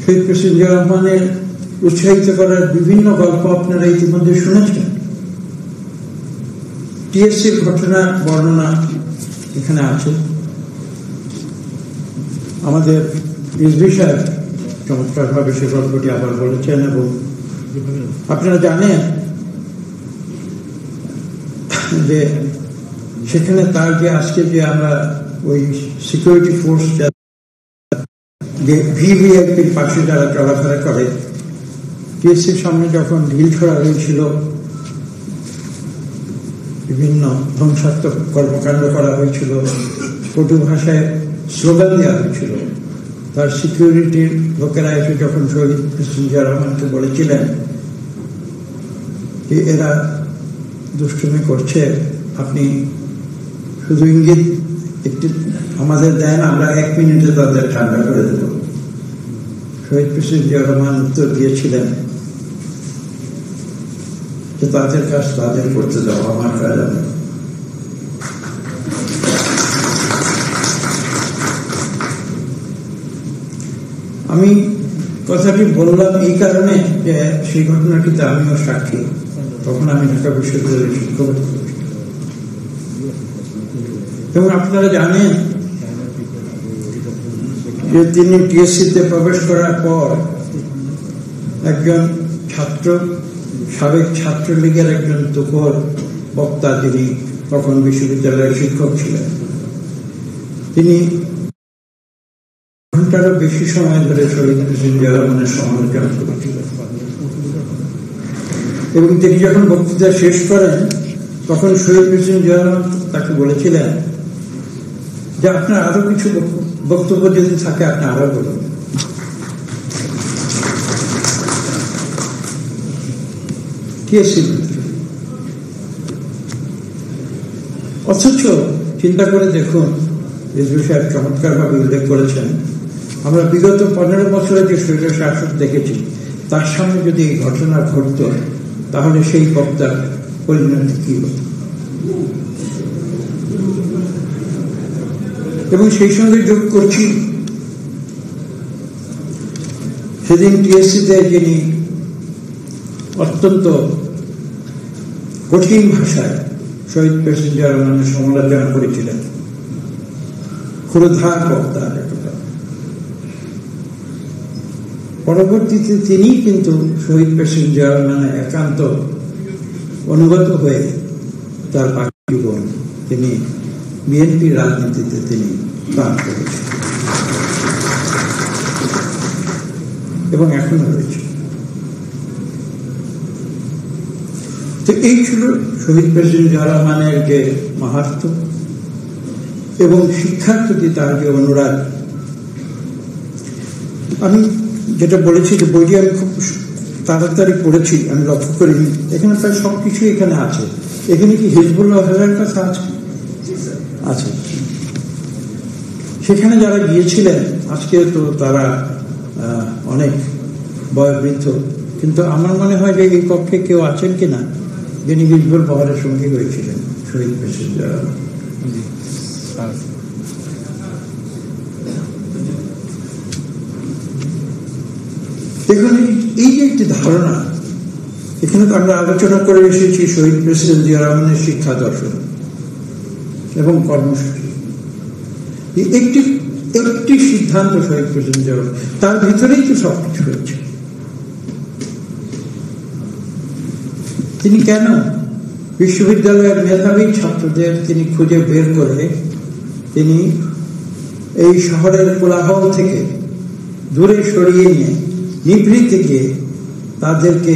শহীদ president Zia রহমানের উৎসাহিত করার বিভিন্ন গল্প আপনারা ইতিমধ্যে শুনেছেন। টিএসসির ঘটনার বর্ণনা এখানে আছে। আমাদের রিজভী সাহেব চমৎকারভাবে সে গল্পটি আবার বলেছেন, এবং আপনারা জানেন যে সেখানে তার যে আজকে যে আমরা ওই সিকিউরিটি ফোর্স যে ভিভিআইপির পাশে যারা চলাফেরা করে, টিএসসির সামনে যখন ঢিল ছড়া হয়েছিল, বিভিন্ন ধ্বংসাত্মক কর্মকাণ্ড করা হয়েছিল, কটু ভাষায় স্লোগান দেওয়া হয়েছিল, তার সিকিউরিটির লোকেরা এসে যখন শহীদ প্রেসিডেন্ট জিয়া রহমানকে বলেছিলেন যে এরা দুষ্টুমি করছে, আপনি শুধু ইঙ্গিত একটি আমাদের দেন, আমরা 1 মিনিটে তাদের ঠান্ডা করে দেব। শহীদ প্রেসিডেন্ট জিয়া রহমান উত্তর দিয়েছিলেন যে তাদের কাজ তাদের করতে দাও, আমার কাজ আমি। আমি কথাটি বললাম এই কারণে যে সেই ঘটনাটিতে আমিও সাক্ষী। তখন আমি ঢাকা বিশ্ববিদ্যালয়ের শিক্ষক, এবং আপনারা জানেন যে তিনি টিএসসিতে প্রবেশ করার পর একজন ছাত্র, সাবেক ছাত্রলীগের একজন তুখোর বক্তা, তিনি তখন বিশ্ববিদ্যালয়ের শিক্ষক ছিলেন, তিনি ঘন্টারও বেশি সময় ধরে শহীদ প্রেসিডেন্ট জিয়া রহমানের সমালোচনা করেছিলেন। এবং তিনি যখন বক্তৃতা শেষ করেন তখন শহীদ প্রেসিডেন্ট জিয়া রহমান তাকে বলেছিলেন যে আপনার আরো কিছু বক্তব্য যদি থাকে আপনি আরো বলুন। অথচ চিন্তা করে দেখুন, রিজভী সাহেব চমৎকার ভাবে উল্লেখ করেছেন, আমরা বিগত 15 বছরে যে স্বৈর শাসক দেখেছি, তার সামনে যদি এই ঘটনা ঘটত তাহলে সেই বক্তার পরিণতি কি হত। এবং সেই সঙ্গে যোগ করছি, সেদিন টিএসসিতে যিনি অত্যন্ত কঠিন ভাষায় শহীদ প্রেসিডেন্ট জিয়া রহমানের সমালোচনা করেছিলেন, ক্ষুরধার বক্তা, পরবর্তীতে তিনি কিন্তু শহীদ প্রেসিডেন্ট জিয়া রহমানের একান্ত অনুগত হয়ে তার বাকি জীবন তিনি বিএনপি রাজনীতিতে তিনি প্রাণ করেছেন এবং এখনো রয়েছে। তো এই ছিল শহীদ প্রেসিডেন্ট জিয়া রহমানের যে মাহাত্ম্য এবং শিক্ষার প্রতি তার যে অনুরাগ। আমি যেটা বলেছি যে বইটি আমি খুব তাড়াতাড়ি পড়েছি, আমি লক্ষ্য করিনি, এখানে প্রায় সবকিছু এখানে আছে। এখানে কি হিজবুল্লাহের কাছে আছে? আছে। সেখানে যারা গিয়েছিলেন আজকে তো তারা অনেক বয়োবৃদ্ধ, কিন্তু আমার মনে হয় যে এই কক্ষে কেউ আছেন কিনা যিনি হিজবুল বহরের সঙ্গী হয়েছিলেন শহীদ প্রেসিডেন্ট জিয়া রহমান। এখানে এই যে একটি ধারণা, এখানে তো আমরা আলোচনা করে এসেছি শহীদ প্রেসিডেন্ট জিয়া রহমানের শিক্ষা দর্শন এবং কর্মসূচি। একটি সিদ্ধান্ত শহীদ প্রেসিডেন্ট জিয়া রহমান, তার ভিতরেই তো সবকিছু হয়েছে। তিনি কেন বিশ্ববিদ্যালয়ের মেধাবী ছাত্রদের তিনি খুঁজে বের করে তিনি এই শহরের কোলাহল থেকে দূরে সরিয়ে নিয়ে নিভৃতে গিয়ে তাদেরকে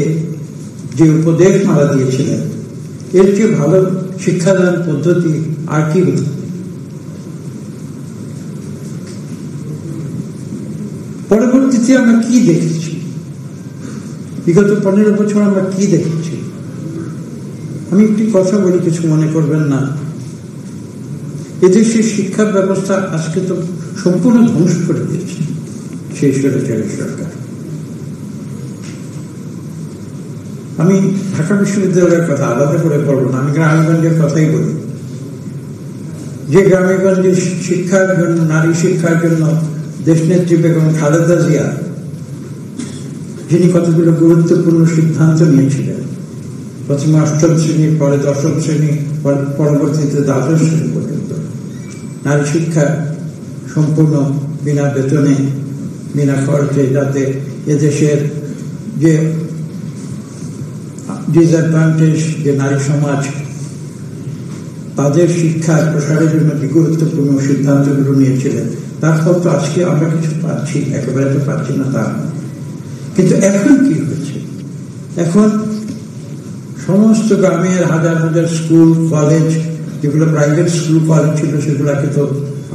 যে উপদেশ মালা দিয়েছিলেন, এর চেয়ে ভালো শিক্ষাদান পদ্ধতি আর কি হতো? পরবর্তীতে আমরা কি দেখেছি, বিগত 15 বছর আমরা কি দেখেছি? আমি একটি কথা বলি, কিছু মনে করবেন না। এদেশের শিক্ষা ব্যবস্থা আজকে তো সম্পূর্ণ ধ্বংস করে দিয়েছে সেই স্বৈরাচারী সরকার। আমি ঢাকা বিশ্ববিদ্যালয়ের কথা আলাদা করে বলবো না, আমি গ্রামগঞ্জের কথাই বলি। যে গ্রামেগঞ্জে শিক্ষার জন্য, নারী শিক্ষার জন্য দেশনেত্রী বেগম খালেদা জিয়া যিনি কতগুলো গুরুত্বপূর্ণ সিদ্ধান্ত নিয়েছিলেন, প্রথমে 8ম শ্রেণী, পরে 10ম শ্রেণী, পরবর্তীতে 12ম শ্রেণী পর্যন্ত নারী শিক্ষা সম্পূর্ণ বিনা বেতনে, বিনা খরচে, যাতে এদেশের যে ডিসঅ্যাডভান্টেজ যে নারী সমাজ, তাদের শিক্ষার প্রসারের জন্য যে গুরুত্বপূর্ণ সিদ্ধান্তগুলো নিয়েছিলেন, তার ফল তো আজকে আমরা কিছু পাচ্ছি, একেবারে তো পাচ্ছি না তা। কিন্তু এখন কি হয়েছে? এখন সমস্ত গ্রামের হাজার হাজার স্কুল কলেজ, যেগুলো প্রাইভেট স্কুল কলেজ ছিল, সেগুলোকে তো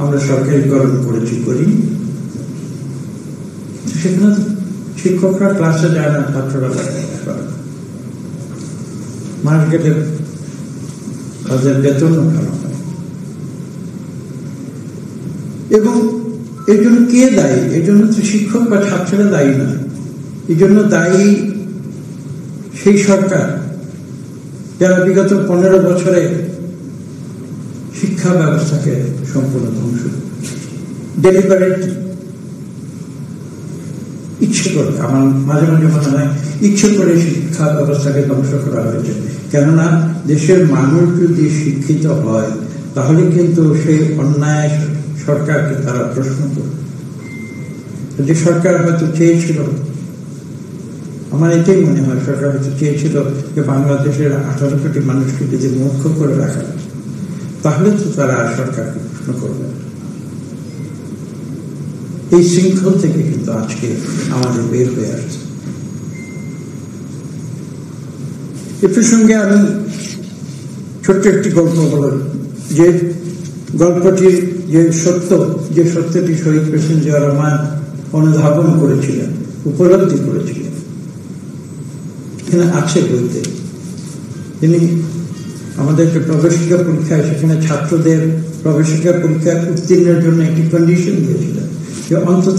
আমরা সরকারিকরণ করি। সেখানে তো শিক্ষকরা ক্লাসে যায় না, ছাত্ররা মার্কেটে তাদের বেতন উঠানো হয়। এবং এর জন্য কে দায়ী? এর জন্য তো শিক্ষক বা ছাত্ররা দায়ী নয়, এই জন্য দায়ী সেই সরকার যারা বিগত 15 বছরে শিক্ষা ব্যবস্থাকে সম্পূর্ণ ধ্বংস, ডেলিভারেট, ইচ্ছে করে, আমার মাঝে মাঝে মনে হয় ইচ্ছে করে শিক্ষা ব্যবস্থাকে ধ্বংস করা হয়েছে। কেননা দেশের মানুষ যদি শিক্ষিত হয়, তাহলে কিন্তু সেই অন্যায় সরকারকে তারা প্রশ্ন করবে। যে সরকার হয়তো চেয়েছিল, আমার এটাই মনে হয়, সরকার হয়তো চেয়েছিল যে বাংলাদেশের 18 কোটি মানুষকে যদি মুখ্য করে রাখা, তাহলে তো তারা সরকারকে প্রশ্ন করবে। এই শৃঙ্খল থেকে কিন্তু আজকে আমাদের বের হয়ে আসছে। এ প্রসঙ্গে আমি ছোট্ট একটি গল্প বল, যে গল্পটির যে সত্যটি শহীদ প্রেসিডেন্ট জিয়াউর রহমান অনুধাবন করেছিলেন, উপলব্ধি করেছিলেন, এখানে আছে বলতে। তিনি আমাদেরকে প্রবেশিকা পরীক্ষায়, সেখানে ছাত্রদের প্রবেশিকা পরীক্ষায় উত্তীর্ণের জন্য একটি কন্ডিশন দিয়েছিলেন যে অন্তত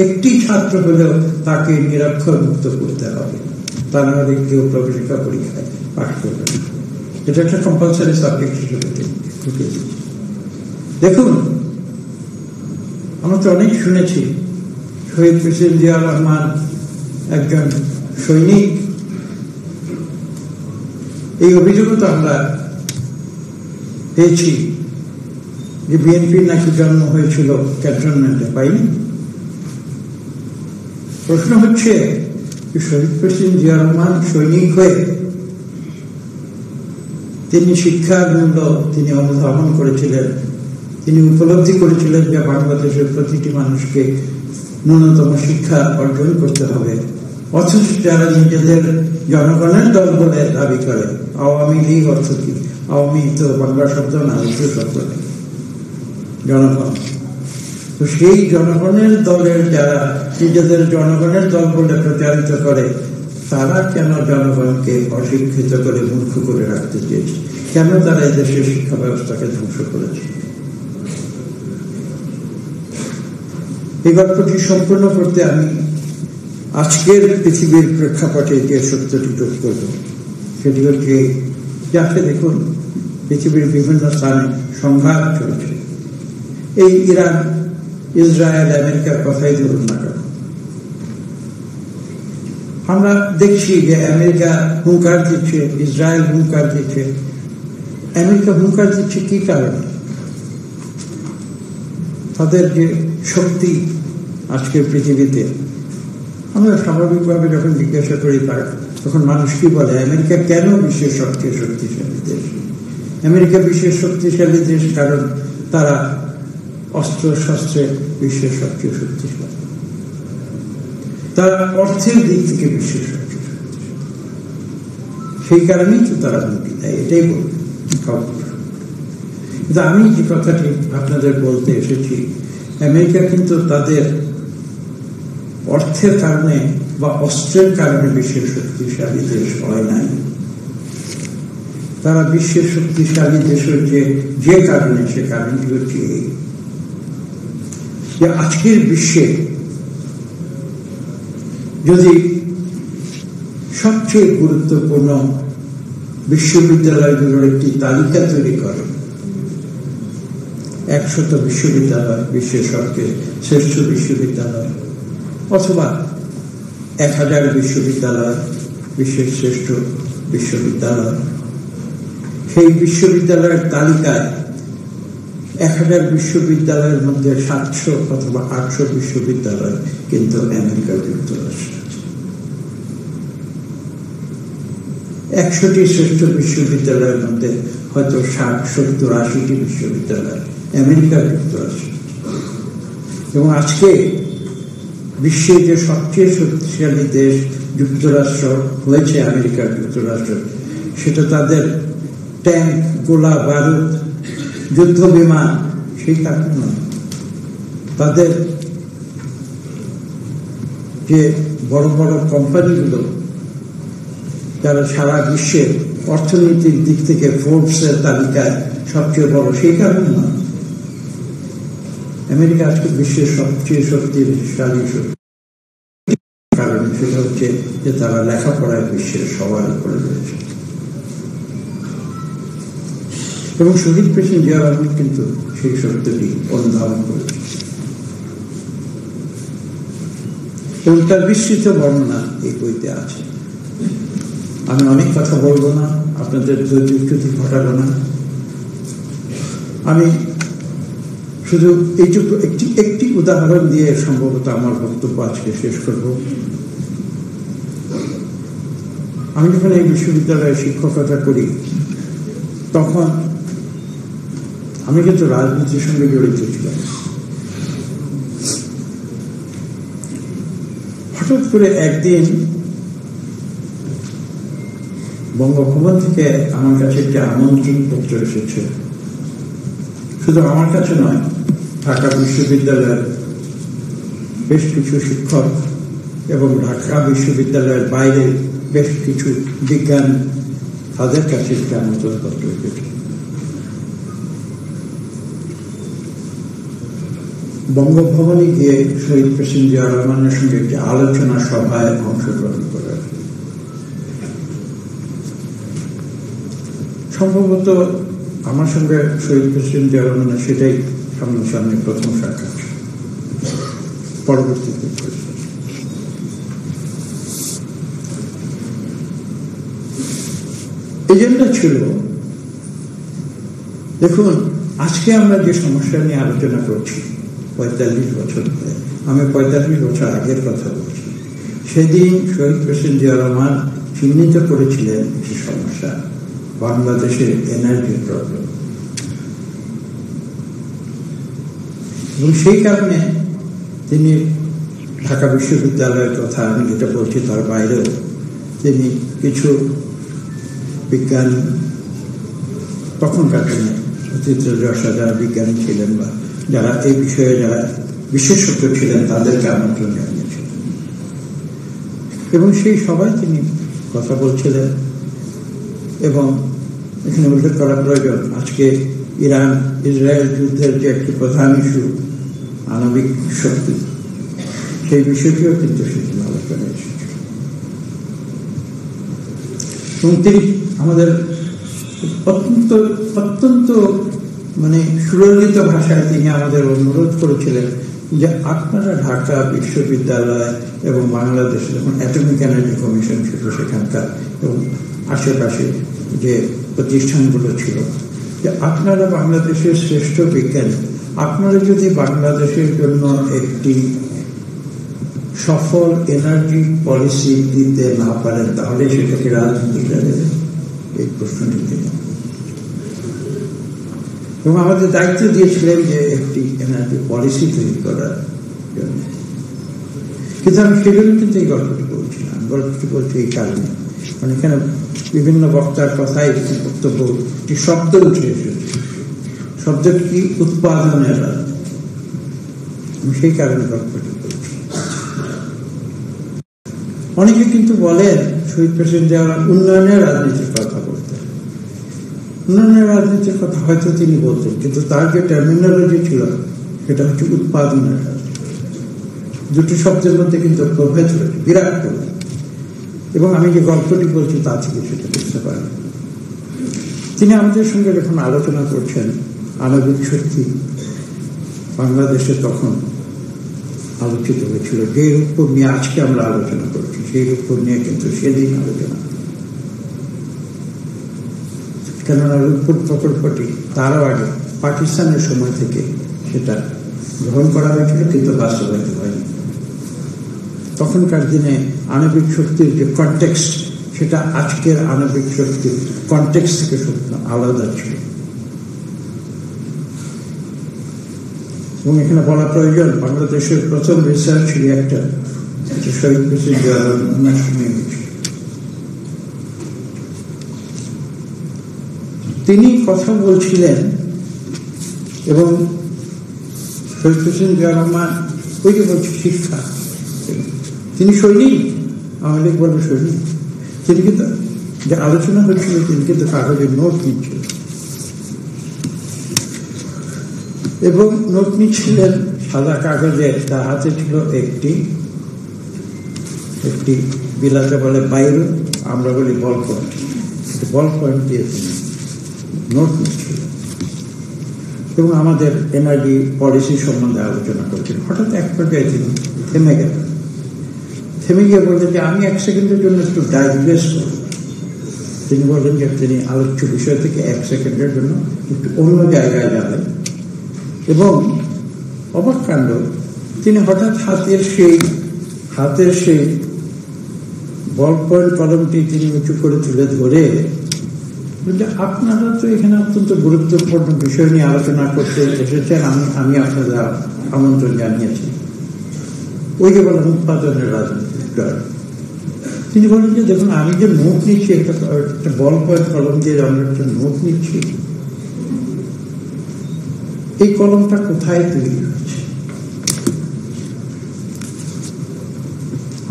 একটি ছাত্র হলেও তাকে নিরক্ষর মুক্ত করতে হবে, তা নাহলে কেউ প্রবেশিকা পরীক্ষায় পাশ করবে না। এটা একটা কম্পালসারি সাবজেক্ট হিসেবে ঢুকে দিয়েছে। দেখুন, আমরা তো অনেক শুনেছি শহীদ প্রেসিডেন্ট জিয়াউর রহমান একজন সৈনিক, এই অভিযোগও তো আমরা পেয়েছি যে বিএনপির নাকি জন্ম হয়েছিল ক্যান্টনমেন্টে, পাইনি। প্রশ্ন হচ্ছে শহীদ প্রেসিডেন্ট জিয়াউর রহমান সৈনিক হয়ে তিনি শিক্ষার মূল্য তিনি অনুধাবন করেছিলেন, তিনি উপলব্ধি করেছিলেন যে বাংলাদেশের প্রতিটি মানুষকে ন্যূনতম শিক্ষা অর্জন করতে হবে। অথচ যারা নিজেদের জনগণের দল বলে দাবি করে, আওয়ামী লীগ অর্থ কি? আওয়ামী তো বাংলা শব্দ না, উর্দু শব্দ, জনগণ। তো সেই জনগণের দলের যারা নিজেদের জনগণের দল বলে প্রচারিত করে, তারা কেন জনগণকে অশিক্ষিত করে মূর্খ করে রাখতে চেয়েছে? কেন তারা এদেশের শিক্ষা ব্যবস্থাকে ধ্বংস করেছে? এই গল্পটি সম্পূর্ণ করতে আমি আজকের পৃথিবীর প্রেক্ষাপটে যে সত্যটি যোগ করব, সেটি হচ্ছে যাকে দেখুন পৃথিবীর বিভিন্ন স্থানে সংঘাত চলছে। এই ইরান, ইসরায়েল, আমেরিকার কথাই ধরুন না কেন, আমরা দেখছি যে আমেরিকা হুঙ্কার দিচ্ছে, ইসরায়েল হুঙ্কার দিচ্ছে। আমেরিকা হুঙ্কার দিচ্ছে কি কারণে? তাদের যে শক্তি আজকের পৃথিবীতে, আমরা স্বাভাবিকভাবে যখন জিজ্ঞাসা করি তখন মানুষ কি বলে? আমেরিকা কেন বিশ্বের সবচেয়ে শক্তিশালী দেশ? আমেরিকা বিশ্বের শক্তিশালী দেশ কারণ তারা অস্ত্র শস্ত্রে বিশ্বের সবচেয়ে শক্তিশালী, তারা অর্থের দিক থেকে বিশ্বের সবচেয়ে শক্তিশালী, সেই কারণেই তো তারা হুমকি দেয়। এটাই বলবে। কিন্তু আমি যে কথাটি আপনাদের বলতে এসেছি, আমেরিকা কিন্তু তাদের অর্থের কারণে বা অস্ত্রের কারণে বিশ্বের শক্তিশালী দেশ হয় নাই। তারা বিশ্বের শক্তিশালী দেশ হচ্ছে যে কারণে, সে কারণটি হচ্ছে এই যে আজকের বিশ্বে যদি সবচেয়ে গুরুত্বপূর্ণ বিশ্ববিদ্যালয়গুলোর একটি তালিকা তৈরি করে, 100 বিশ্ববিদ্যালয়, বিশ্বের সবচেয়ে শ্রেষ্ঠ বিশ্ববিদ্যালয়, অথবা 1000 বিশ্ববিদ্যালয়, বিশ্বের শ্রেষ্ঠ বিশ্ববিদ্যালয়, সেই বিশ্ববিদ্যালয়ের তালিকায় 1000 বিশ্ববিদ্যালয়ের মধ্যে 700 অথবা 800 বিশ্ববিদ্যালয় কিন্তু আমেরিকা যুক্তরাষ্ট্র। 100টি শ্রেষ্ঠ বিশ্ববিদ্যালয়ের মধ্যে হয়তো 60, 70, 80টি বিশ্ববিদ্যালয় আমেরিকা যুক্তরাষ্ট্র। এবং আজকে বিশ্বের যে সবচেয়ে শক্তিশালী দেশ যুক্তরাষ্ট্র হয়েছে আমেরিকা যুক্তরাষ্ট্র, সেটা তাদের ট্যাঙ্ক, গোলা বারুদ, যুদ্ধ বিমান সেই কারণে নয়, তাদের যে বড় বড় কোম্পানিগুলো যারা সারা বিশ্বের অর্থনৈতিক দিক থেকে ফোর্বসের তালিকায় সবচেয়ে বড়, সেই কারণে নয়। আমেরিকা আজকে বিশ্বের সবচেয়ে শক্তিশালী কারণ সেটা হচ্ছে যে তারা লেখাপড়ায় বিশ্বের সবার উপরে রয়েছে। এবং শহীদ প্রেসিডেন্ট জিয়া রহমান কিন্তু সেই সত্যটি অনুধাবন করেছে এবং তার বিস্তৃত বর্ণনা এই বইতে আছে। আমি অনেক কথা বলবো না, আপনাদের ধৈর্যচ্যুতি ঘটাবো না। আমি শুধু এইটুকু একটি উদাহরণ দিয়ে সম্ভবত আমার বক্তব্য আজকে শেষ করব। আমি যখন এই বিশ্ববিদ্যালয়ে শিক্ষকতা করি, তখন আমি কিন্তু রাজনীতির সঙ্গে জড়িত ছিলাম। হঠাৎ করে একদিন বঙ্গভবন থেকে আমার কাছে একটা আমন্ত্রণ পত্র এসেছে। শুধু আমার কাছে নয়, ঢাকা বিশ্ববিদ্যালয়ের বেশ কিছু শিক্ষক এবং ঢাকা বিশ্ববিদ্যালয়ের বাইরে বেশ কিছু বিজ্ঞান, তাদের কাছে একটা আমন্ত্রণ পত্র এসেছে। বঙ্গভবনে গিয়ে শহীদ প্রেসিডেন্ট জিয়া রহমানের সঙ্গে একটি আলোচনা সভায় অংশগ্রহণ করে। সম্ভবত আমার সঙ্গে শহীদ প্রেসিডেন্ট জিয়া রহমানের সেটাই সামনাসামনি প্রথম সাক্ষাৎ। পরবর্তীতে এজেন্ডা ছিল, দেখুন আজকে আমরা যে সমস্যা নিয়ে আলোচনা করছি 45 বছর ধরে, আমি 45 বছর আগের কথা বলছি। সেদিন শহীদ প্রেসিডেন্ট জিয়া রহমান চিহ্নিত করেছিলেন একটি সমস্যা, বাংলাদেশের এনার্জি প্রবলেম। এবং সেই কারণে তিনি ঢাকা বিশ্ববিদ্যালয়ের কথা আমি যেটা বলছি তার বাইরেও তিনি কিছু বিজ্ঞানী, তখনকার দিনে অতীতের যারা বিজ্ঞানী ছিলেন বা যারা এই বিষয়ে যারা বিশেষজ্ঞ ছিলেন তাদেরকে আমন্ত্রণ জানিয়েছিলেন এবং সেই সবাই তিনি কথা বলছিলেন। এবং এখানে উল্লেখ করা প্রয়োজন, আজকে ইরান ইসরায়েল যুদ্ধের যে একটি প্রধান ইস্যু আণবিক শক্তি, সেই বিষয়টিও কিন্তু সেদিন আলোচনা এসেছে। এবং তিনি আমাদের অত্যন্ত মানে সুললিত ভাষায় তিনি আমাদের অনুরোধ করেছিলেন যে আপনারা ঢাকা বিশ্ববিদ্যালয় এবং বাংলাদেশে যখন অ্যাটমিক এনার্জি কমিশন ছিল সেখানকার এবং আশেপাশে যে প্রতিষ্ঠানগুলো ছিল, যে আপনারা বাংলাদেশের শ্রেষ্ঠ বিজ্ঞানী, আপনারা যদি বাংলাদেশের জন্য একটি সফল এনার্জি পলিসি দিতে না পারেন তাহলে সেটাকে রাজনীতিকরা দেবেন, এই প্রশ্নটি দিলেন। এবং আমাদের দায়িত্ব দিয়েছিলেন যে একটি এনার্জি পলিসি তৈরি করার জন্য। কিন্তু আমি সেজন্য কিন্তু এই গল্পটি বলছিলাম, গল্পটি বলছি এই কারণে, মানে এখানে বিভিন্ন বক্তার কথায় বক্তব্য একটি শব্দ উঠে এসেছে, শব্দটি কি উৎপাদনের রাজনীতি, আমি সেই কারণে গল্পটি বলছি। অনেকে কিন্তু বলেন শহীদ প্রেসিডেন্ট জিয়া উন্নয়নের রাজনীতির কথা বলতেন, উন্নয়নের রাজনীতির কথা হয়তো তিনি বলতেন, কিন্তু তার যে টার্মিনোলজি ছিল সেটা হচ্ছে উৎপাদনের রাজনীতি। দুটি শব্দের মধ্যে কিন্তু প্রভেদ রয়েছে, বিরাট প্রভেদ। এবং আমি যে গল্পটি বলছি তা থেকে সেটা বুঝতে পারেন। তিনি আমাদের সঙ্গে যখন আলোচনা করছেন আণবিক শক্তি, বাংলাদেশে তখন আলোচিত হয়েছিল, যে উপর নিয়ে আজকে আমরা আলোচনা করছি সেই উপর নিয়ে কিন্তু সেদিন আলোচনা, কেননা রূপপুর প্রকল্পটি তারও আগে পাকিস্তানের সময় থেকে সেটা গ্রহণ করা হয়েছিল, কিন্তু বাস্তবায়িত হয়নি। তখনকার দিনে আণবিক শক্তির যে কনটেক্সট, সেটা আজকের আণবিক শক্তির কনটেক্সট থেকে আলাদা ছিল। এবং এখানে বলা প্রয়োজন, বাংলাদেশের প্রথম রিসার্চ রিঅ্যাক্টর শহীদ প্রেসিডেন্ট জিয়া রহমানের সময় হয়েছিল। তিনি কথা বলছিলেন এবং শহীদ প্রেসিডেন্ট জিয়া রহমান ওই যে বলছে শিক্ষা, তিনি সৈনিক, আওয়ামী লীগ বলে সৈনিক, তিনি কিন্তু যে আলোচনা হচ্ছিল তিনি কিন্তু কাগজের নোট নিচ্ছিলেন এবং নোট নিচ্ছিলেন সাদা কাগজে। তার হাতে ছিল একটি বিলাতে বলে বাইরে, আমরা বলি বল পয়েন্ট, বল পয়েন্ট দিয়ে তিনি নোট নিচ্ছিলেন এবং আমাদের এনার্জি পলিসি সম্বন্ধে আলোচনা করছেন। হঠাৎ এক পর্যায়ে তিনি থেমে গেলেন, থেমে গিয়ে বললেন যে আমি এক সেকেন্ডের জন্য একটু ডাইগ্রেস করব। তিনি বললেন যে তিনি আলোচ্য বিষয় থেকে এক সেকেন্ডের জন্য একটু অন্য জায়গায় যাবেন এবং অবাক কাণ্ড, তিনি হঠাৎ হাতের সেই বল পয়েন্ট কলমটি তিনি উঁচু করে তুলে ধরে আপনারা তো এখানে অত্যন্ত গুরুত্বপূর্ণ বিষয় নিয়ে আলোচনা করতে এসেছেন, আমি আপনাদের আমন্ত্রণ জানিয়েছি। ওই যে বলেন উৎপাদনের রাজনীতি, তিনি বলেন যে দেখুন আমি যে নোট নিচ্ছি, একটা বল পয়েন্ট কলম দিয়ে আমরা একটা নোট নিচ্ছি, এই কলমটা কোথায় তৈরি হচ্ছে?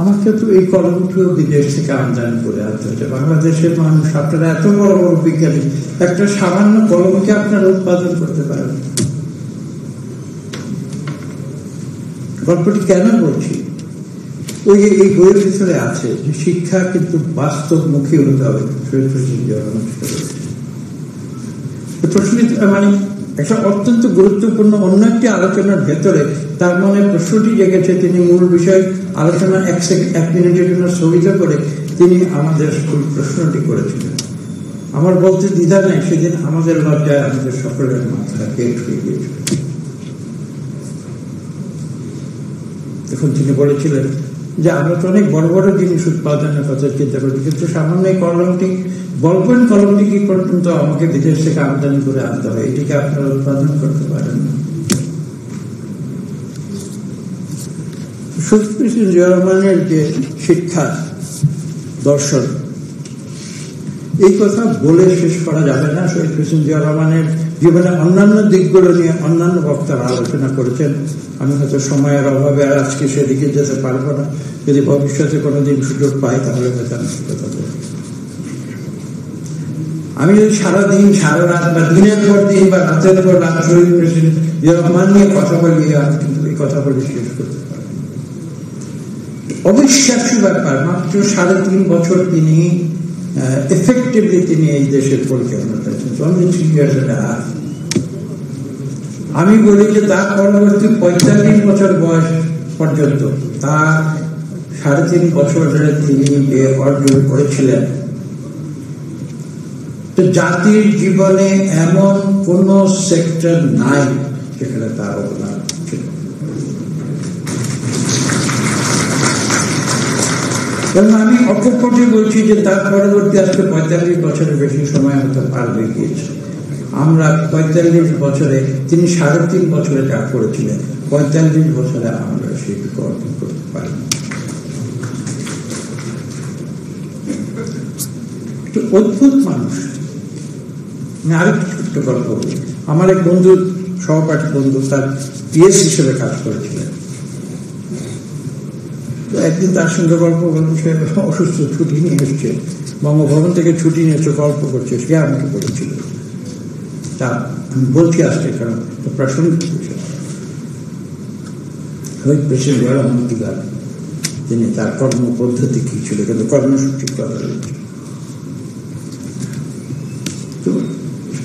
আমাকে তো এই কলমটিও বিদেশ থেকে আমদানি করে আনতে হচ্ছে। বাংলাদেশের মানুষ, আপনারা এত বড় বড় বিজ্ঞানী, একটা সামান্য কলমকে আপনারা উৎপাদন করতে পারেন। গল্পটি কেন বলছি? ওই যে এই বইয়ের ভিতরে আছে যে শিক্ষা কিন্তু বাস্তবমুখী হতে হবে। প্রশ্নটি মানে একটা অত্যন্ত গুরুত্বপূর্ণ অন্য একটি আলোচনার ভেতরে তার মনে প্রশ্নটি জেগেছে। তিনি মূল বিষয় আলোচনা এক মিনিটের জন্য স্থগিত করে তিনি আমাদের প্রশ্নটি করেছিলেন। আমার বলতে দ্বিধা নেই, সেদিন আমাদের লজ্জায় আমাদের সকলের মাথা পেট হয়ে গিয়েছিল। এখন তিনি বলেছিলেন যে আমরা তো অনেক বড় বড় জিনিস উৎপাদনের কথা চিন্তা করি, কিন্তু সামান্য কলমটি, বল পয়েন্ট কলমটি কি পর্যন্ত আমাকে বিদেশ থেকে আমদানি করে আনতে হয়, এটিকে আপনারা উৎপাদন করতে পারেন না। শহীদ প্রেসিডেন্ট জিয়া রহমানের যে শিক্ষা দর্শন, এই কথা বলে শেষ করা যাবে না। শহীদ প্রেসিডেন্ট জিয়া রহমানের জীবনে অন্যান্য দিকগুলো নিয়ে অন্যান্য বক্তারা আলোচনা করেছেন। আমি হয়তো সময়ের অভাবে আর আজকে সেদিকে যেতে পারবো না, যদি ভবিষ্যতে কোনোদিন সুযোগ পাই তাহলে হয়তো আমি কথা বলবো। আমি যদি সারাদিন সারা রাত বা দিনের পর দিন বা রাতের পর রাত শহীদ প্রেসিডেন্ট জিয়া রহমান নিয়ে কথা বলি, আমি কিন্তু এই কথা বলে শেষ করতে পারি। অবিশ্বাস্য ব্যাপার, মাত্র 3.5 বছর তিনি এফেক্টিভলি তিনি এই দেশের পরিচালনা করেছেন। আমি বলি যে তার পরবর্তী 45 বছর বয়স পর্যন্ত, তার 3.5 বছর ধরে তিনি যে অর্জন করেছিলেন, তো জাতির জীবনে এমন কোন সেক্টর নাই যেখানে তার অবদান ছিল। এবং আমি অকপটে বলছি যে তার পরবর্তী আজকে 45 বছরের বেশি সময় হয়তো পার হয়ে গিয়েছে। আমরা 45 বছরে, তিনি 3.5 বছরে যা করেছিলেন, 45 বছরে আমরা সেটুকু অর্জন করতে পারি। অদ্ভুত মানুষ। আরেকটি ছোট্ট গল্প বলি। আমার এক বন্ধু, সহপাঠী বন্ধু, তার পিএস হিসেবে কাজ করেছিলেন। একদিন তার সঙ্গে গল্প বলবো, সে অসুস্থ, ছুটি নিয়ে এসছে, বঙ্গভবন থেকে ছুটি নিয়েছে, গল্প করছে, সে আমাকে বলেছিল। তা আমি বলছি আজকে কারণ প্রাসঙ্গিক বিষয়। শহীদ প্রেসিডেন্ট জিয়া রহমান তিনি তার কর্ম পদ্ধতি কি ছিল, কিন্তু কর্মসূচির কথা রয়েছে।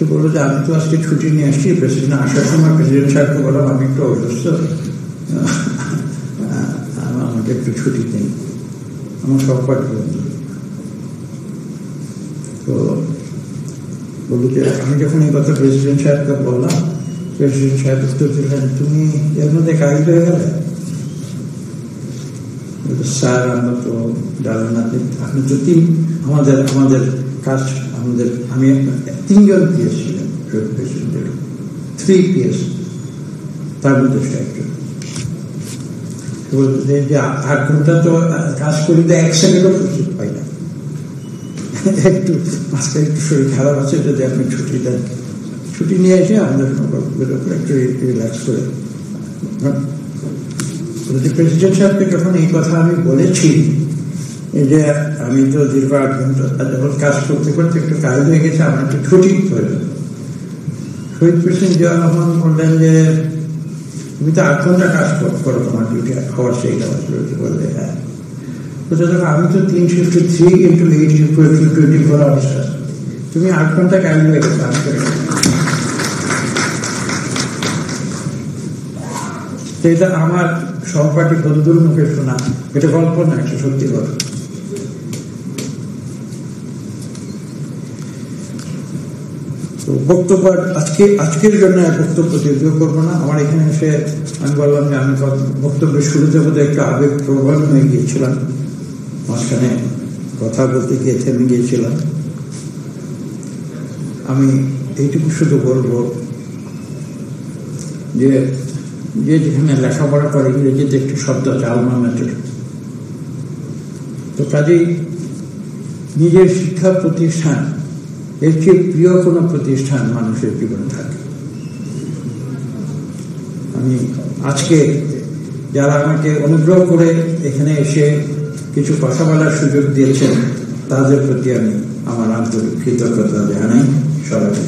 তো বললো যে আমি তো আজকে ছুটি নিয়ে আসছি, প্রেসিডেন্ট আসার সময় প্রেসিডেন্ট সাহেবকে বললাম আমি একটু অসুস্থ, একটু ছুটি দিন, আমার সহপাঠী বন্ধু। তো বলল যে আমি যখন এই কথা প্রেসিডেন্ট সাহেবকে বললাম, প্রেসিডেন্ট সাহেব উত্তর দিলেন, তুমি এর মধ্যে কাজ হয়ে গেলে? স্যার আমরা তো জানেন না, আপনি যদি আমাদের কাজ আমি 3 জন পিএস ছিলেন প্রেসিডেন্টের, 3 পিএস, তার মধ্যে সে একজন। বলতে যে 8 ঘন্টা তো কাজ করি, তো 1 সেকেন্ডও প্রস্তুত পাই না, একটু আজকে একটু শরীর খারাপ আছে, যদি আপনি ছুটি দেন, ছুটি নিয়ে এসে আমাদের একটু রিল্যাক্স করে। প্রেসিডেন্ট সাহেবকে যখন এই কথা আমি বলেছি, এই যে আমি তো দীর্ঘ 8 ঘন্টা যখন কাজ করতে করতে একটু কাজ হয়ে গেছে, আমার একটু ছুটি প্রয়োজন। শহীদ প্রেসিডেন্ট জিয়াউর রহমান বললেন যে তুমি তো 8 ঘন্টা কাজ করো, তোমার ডিউটি খাওয়ার সেই কাজ বললে। হ্যাঁ, আমি তো 3 শিফটে 3 into 8 24 আওয়ার্স, তুমি 8 ঘন্টা কাজ হয়ে গেছে, আমি করে। এটা আমার সহপাঠী বন্ধুর মুখে শোনা, এটা গল্প না, এটা সত্যি কথা। তো বক্তব্য আজকের জন্য বক্তব্য দীর্ঘ করবো না। আমার এখানে এসে আমি বললাম যে আমি বক্তব্যের শুরুতে বোধহয় একটু আবেগ প্রবণ হয়ে গিয়েছিলাম, মাঝখানে কথা বলতে গিয়ে থেমে গিয়েছিলাম। আমি এইটুকু শুধু বলবো যে যেখানে লেখাপড়া করে ইংরেজিতে একটি শব্দ আছে আলমা ম্যাটার, তো কাজেই নিজের শিক্ষা প্রতিষ্ঠান এর চেয়ে প্রিয় কোনো প্রতিষ্ঠান মানুষের জীবনে থাকে। আমি আজকে যারা আমাকে অনুগ্রহ করে এখানে এসে কিছু কথা বলার সুযোগ দিয়েছেন, তাদের প্রতি আমি আমার আন্তরিক কৃতজ্ঞতা জানাই। সবাইকে